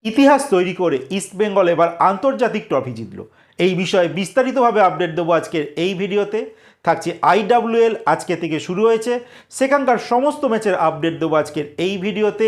ইতিহাস তৈরি করে ইস্টবেঙ্গল এবার আন্তর্জাতিক ট্রফি জিতল। এই বিষয়ে বিস্তারিতভাবে আপডেট দেবো আজকের এই ভিডিওতে। থাকছে আইডব্লিউএল আজকে থেকে শুরু হয়েছে, সেখানকার সমস্ত ম্যাচের আপডেট দেবো আজকের এই ভিডিওতে।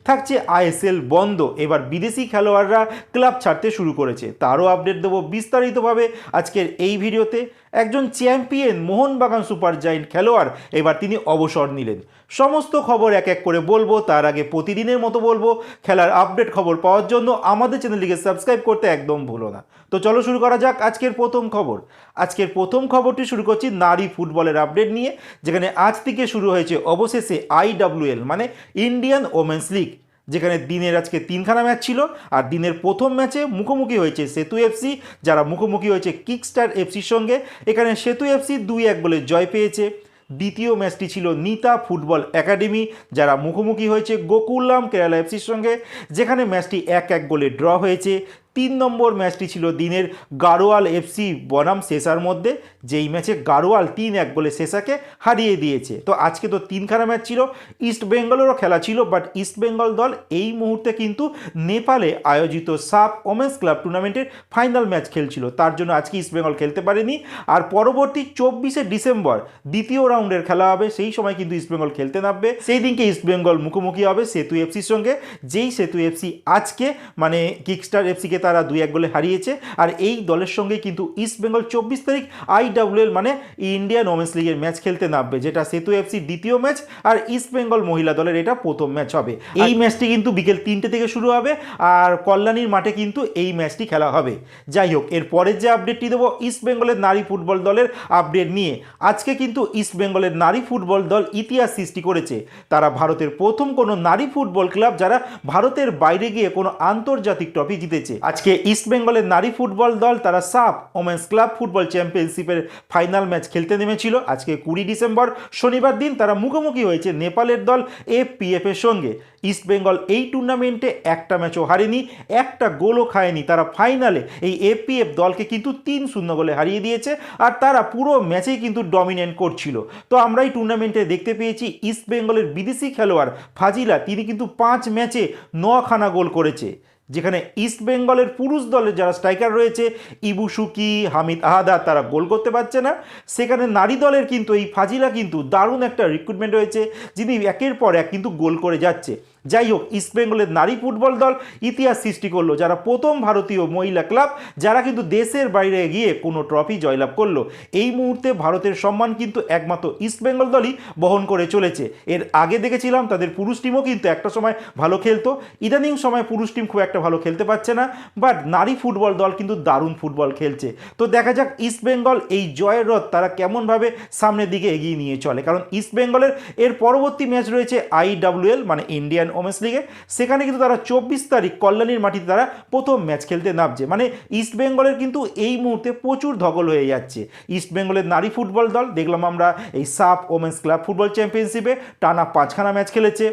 থাকছে আইএসএল বন্ধ, এবার বিদেশি খেলোয়াড়রা ক্লাব ছাড়তে শুরু করেছে, তারও আপডেট দেবো বিস্তারিতভাবে আজকের এই ভিডিওতে। একজন চ্যাম্পিয়ন মোহনবাগান সুপার জায়েন্ট খেলোয়াড় এবার তিনি অবসর নিলেন। সমস্ত খবর এক এক করে বলবো, তার আগে প্রতিদিনের মতো বলবো খেলার আপডেট খবর পাওয়ার জন্য আমাদের চ্যানেলটিকে সাবস্ক্রাইব করতে একদম ভুলো না। তো চলো শুরু করা যাক আজকের প্রথম খবর। আজকের প্রথম খবরটি শুরু করছি নারী ফুটবলের আপডেট নিয়ে, যেখানে আজ থেকে শুরু হয়েছে অবশেষে আইডব্লিউএল মানে ইন্ডিয়ান ওমেন্স লিগ, যেখানে দিনের আজকে তিনখানা ম্যাচ ছিল। আর দিনের প্রথম ম্যাচে মুখোমুখি হয়েছে সেতু এফসি, যারা মুখোমুখি হয়েছে কিকস্টার এফসির সঙ্গে। এখানে সেতু এফসি 2-1 গোলে জয় পেয়েছে। দ্বিতীয় ম্যাচটি ছিল নিতা ফুটবল একাডেমি, যারা মুখোমুখি হয়েছে গোকুলাম কেরালা এফসির সঙ্গে, যেখানে ম্যাচটি 1-1 গোলে ড্র হয়েছে। 3 নম্বর ম্যাচটি ছিল দিনের গাড়োয়াল এফসি বনাম সেসার মধ্যে, যেই ম্যাচে গাড়োয়াল 3-1 গোলে সেসাকে হারিয়ে দিয়েছে। তো আজকে তো তিনখানা ম্যাচ ছিল, ইস্ট বেঙ্গলেরও খেলা ছিল, বাট ইস্ট বেঙ্গল দল এই মুহূর্তে কিন্তু নেপালে আয়োজিত সাফ ওমেন্স ক্লাব টুর্নামেন্টের ফাইনাল ম্যাচ খেলছিল, তার জন্য আজকে ইস্ট বেঙ্গল খেলতে পারেনি। আর পরবর্তী 24শে ডিসেম্বর দ্বিতীয় রাউন্ডের খেলা হবে, সেই সময় কিন্তু ইস্ট বেঙ্গল খেলতে নামবে। সেই দিনকে ইস্ট বেঙ্গল মুখোমুখি হবে সেতু এফসির সঙ্গে, যেই সেতু এফসি আজকে মানে কিকস্টার এফসিকে তারা 2-1 গোলে হারিয়েছে। আর এই দলের সঙ্গে কিন্তু ইস্ট বেঙ্গল 24 তারিখ আইডব্লিউএল মানে ইন্ডিয়ান ওমেন্স লিগের ম্যাচ খেলতে নামবে, যেটা সেতু এফসির দ্বিতীয় ম্যাচ আর ইস্ট বেঙ্গল মহিলা দলের এটা প্রথম ম্যাচ হবে। এই ম্যাচটি কিন্তু বিকেল 3টে থেকে শুরু হবে, আর কল্যাণীর মাঠে কিন্তু এই ম্যাচটি খেলা হবে। যাই হোক, এর পরের যে আপডেটটি দেবো ইস্ট বেঙ্গলের নারী ফুটবল দলের আপডেট নিয়ে। আজকে কিন্তু ইস্ট বেঙ্গলের নারী ফুটবল দল ইতিহাস সৃষ্টি করেছে। তারা ভারতের প্রথম কোনো নারী ফুটবল ক্লাব যারা ভারতের বাইরে গিয়ে কোনো আন্তর্জাতিক ট্রফি জিতেছে। আজকে ইস্ট বেঙ্গলের নারী ফুটবল দল তারা সাফ ওমেন্স ক্লাব ফুটবল চ্যাম্পিয়নশিপের ফাইনাল ম্যাচ খেলতে নেমেছিল। আজকে 20 ডিসেম্বর শনিবার দিন তারা মুখোমুখি হয়েছে নেপালের দল এফপিএফ এর সঙ্গে। ইস্ট বেঙ্গল এই টুর্নামেন্টে একটা ম্যাচও হারেনি, একটা গোলও খায়নি। তারা ফাইনালে এই এফপিএফ দলকে কিন্তু 3-0 গোলে হারিয়ে দিয়েছে, আর তারা পুরো ম্যাচেই কিন্তু ডমিনেট করছিল। তো আমরা এই টুর্নামেন্টে দেখতে পেয়েছি ইস্ট বেঙ্গলের বিদেশি খেলোয়াড় ফাজিলা, তিনি কিন্তু 5 ম্যাচে 9খানা গোল করেছে। যেখানে ইস্ট বেঙ্গলের পুরুষ দলের যারা স্ট্রাইকার রয়েছে ইবুসুকি, হামিদ আহাদা, তারা গোল করতে পারছে না। সেখানে নারী দলের কিন্তু এই ফাজিলা কিন্তু দারুণ একটা রিক্রুটমেন্ট হয়েছে, যিনি একের পর এক কিন্তু গোল করে যাচ্ছে। যাই হোক, ইস্ট বেঙ্গলের নারী ফুটবল দল ইতিহাস সৃষ্টি করলো, যারা প্রথম ভারতীয় মহিলা ক্লাব যারা কিন্তু দেশের বাইরে গিয়ে কোনো ট্রফি জয়লাভ করলো। এই মুহূর্তে ভারতের সম্মান কিন্তু একমাত্র ইস্ট বেঙ্গল দলই বহন করে চলেছে। এর আগে দেখেছিলাম তাদের পুরুষ টিমও কিন্তু একটা সময় ভালো খেলতো, ইদানিং সময় পুরুষ টিম খুব একটা ভালো খেলতে পারছে না, বাট নারী ফুটবল দল কিন্তু দারুণ ফুটবল খেলছে। তো দেখা যাক ইস্ট বেঙ্গল এই জয়ের রথ তারা কেমনভাবে সামনের দিকে এগিয়ে নিয়ে চলে, কারণ ইস্ট বেঙ্গলের এর পরবর্তী ম্যাচ রয়েছে আইডব্লিউএল মানে ইন্ডিয়ান ওমেন্স লিগে। সেখানে কিন্তু তারা 24 তারিখ কল্যাণীর মাটিতে তারা প্রথম ম্যাচ খেলতে নামছে। মানে ইস্ট বেঙ্গলের কিন্তু এই মুহূর্তে প্রচুর ধকল হয়ে যাচ্ছে। ইস্ট বেঙ্গলের নারী ফুটবল দল দেখলাম আমরা এই সাফ ওমেন্স ক্লাব ফুটবল চ্যাম্পিয়নশিপে টানা 5খানা ম্যাচ খেলেছে।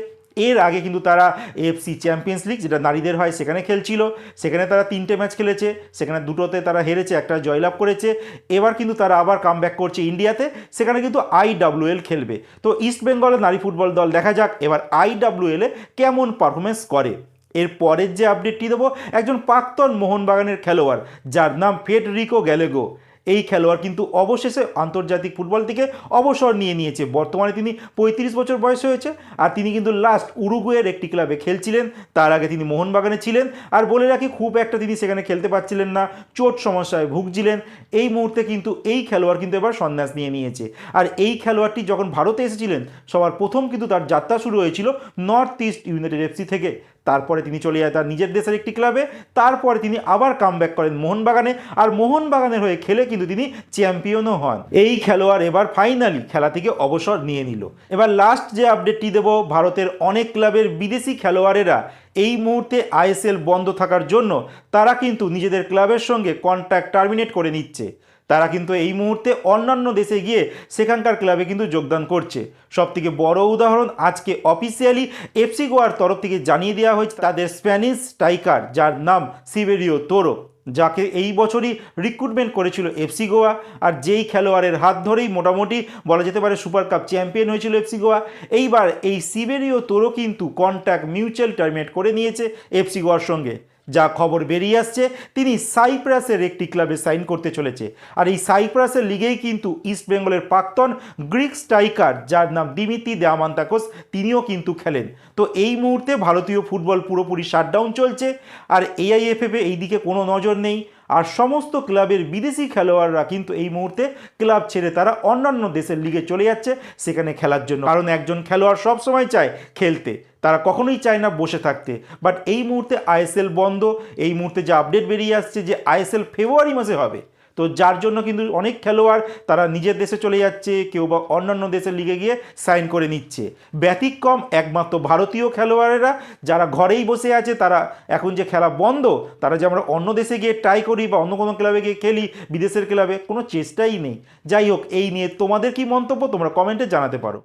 এর আগে কিন্তু তারা এফসি চ্যাম্পিয়ন্স লিগ যেটা নারীদের হয় সেখানে খেলছিল, সেখানে তারা 3টে ম্যাচ খেলেছে, সেখানে 2টোতে তারা হেরেছে, একটা জয়লাভ করেছে। এবার কিন্তু তারা আবার কামব্যাক করছে ইন্ডিয়াতে, সেখানে কিন্তু আইডব্লিউএল খেলবে। তো ইস্ট বেঙ্গলের নারী ফুটবল দল দেখা যাক এবার আইডব্লিউএলে কেমন পারফরমেন্স করে। এর পরের যে আপডেটটি দেবো একজন প্রাক্তন মোহনবাগানের খেলোয়াড় যার নাম ফেডরিকো গ্যালেগো। এই খেলোয়াড় কিন্তু অবশেষে আন্তর্জাতিক ফুটবল থেকে অবসর নিয়েছে। বর্তমানে তিনি 35 বছর বয়স হয়েছে, আর তিনি কিন্তু লাস্ট উরুগুয়ের একটি ক্লাবে খেলছিলেন। তার আগে তিনি মোহনবাগানে ছিলেন, আর বলে রাখি খুব একটা তিনি সেখানে খেলতে পারছিলেন না, চোট সমস্যায় ভুগছিলেন। এই মুহূর্তে কিন্তু এই খেলোয়াড় কিন্তু এবার সন্ন্যাস নিয়েছে। আর এই খেলোয়াড়টি যখন ভারতে এসেছিলেন সবার প্রথম কিন্তু তার যাত্রা শুরু হয়েছিল নর্থ ইস্ট ইউনাইটেড এফসি থেকে। তারপরে তিনি চলে যায় তার নিজের দেশের একটি ক্লাবে, তারপরে তিনি আবার কামব্যাক করেন মোহনবাগানে, আর মোহনবাগানের হয়ে খেলে কিন্তু তিনি চ্যাম্পিয়নও হন। এই খেলোয়াড় এবার ফাইনালি খেলা থেকে অবসর নিয়ে নিল। এবার লাস্ট যে আপডেটটি দেব, ভারতের অনেক ক্লাবের বিদেশি খেলোয়াড়েরা এই মুহূর্তে আইএসএল বন্ধ থাকার জন্য তারা কিন্তু নিজেদের ক্লাবের সঙ্গে কন্ট্রাক্ট টার্মিনেট করে নিচ্ছে। তারা কিন্তু এই মুহূর্তে অন্যান্য দেশে গিয়ে সেখানকার ক্লাবে কিন্তু যোগদান করছে। সবথেকে বড় উদাহরণ আজকে অফিসিয়ালি এফসি গোয়ার তরফ থেকে জানিয়ে দেওয়া হয়েছে তাদের স্প্যানিশ স্ট্রাইকার যার নাম সিবেরিও তোরো, যাকে এই বছরই রিক্রুটমেন্ট করেছিল এফসি গোয়া, আর যেই খেলোয়াড়ের হাত ধরেই মোটামুটি বলা যেতে পারে সুপার কাপ চ্যাম্পিয়ন হয়েছিল এফসি গোয়া। এইবার এই সিবেরিও তোরো কিন্তু কন্ট্রাক্ট মিউচুয়াল টার্মিনেট করে নিয়েছে এফসি গোয়ার সঙ্গে। যা খবর বেরিয়ে আসছে তিনি সাইপ্রাসের একটি ক্লাবে সাইন করতে চলেছে, আর এই সাইপ্রাসের লিগেই কিন্তু ইস্টবেঙ্গলের প্রাক্তন গ্রিক স্ট্রাইকার যার নাম দিমিত্রি দিয়ামান্তাকোস তিনিও কিন্তু খেলেন। তো এই মুহূর্তে ভারতীয় ফুটবল পুরোপুরি শাটডাউন চলছে, আর এআইএফএফ এই দিকে কোনো নজর নেই। আর সমস্ত ক্লাবের বিদেশি খেলোয়াড়রা কিন্তু এই মুহূর্তে ক্লাব ছেড়ে তারা অন্যান্য দেশের লিগে চলে যাচ্ছে সেখানে খেলার জন্য, কারণ একজন খেলোয়াড় সবসময় চায় খেলতে, তারা কখনোই চায় না বসে থাকতে। বাট এই মুহূর্তে আইএসএল বন্ধ, এই মুহূর্তে যে আপডেট বেরিয়ে আসছে যে আইএসএল ফেব্রুয়ারি মাসে হবে, তো যার জন্য কিন্তু অনেক খেলোয়াড় তারা নিজের দেশে চলে যাচ্ছে, কেউ বা অন্যান্য দেশের লিগে গিয়ে সাইন করে নিচ্ছে। ব্যতিক্রম একমাত্র ভারতীয় খেলোয়াড়েরা যারা ঘরেই বসে আছে, তারা এখন যে খেলা বন্ধ, তারা যে আমরা অন্য দেশে গিয়ে ট্রাই করি বা অন্য কোনো ক্লাবে গিয়ে খেলি, বিদেশের ক্লাবে কোনো চেষ্টাই নেই। যাই হোক, এই নিয়ে তোমাদের কি মন্তব্য তোমরা কমেন্টে জানাতে পারো।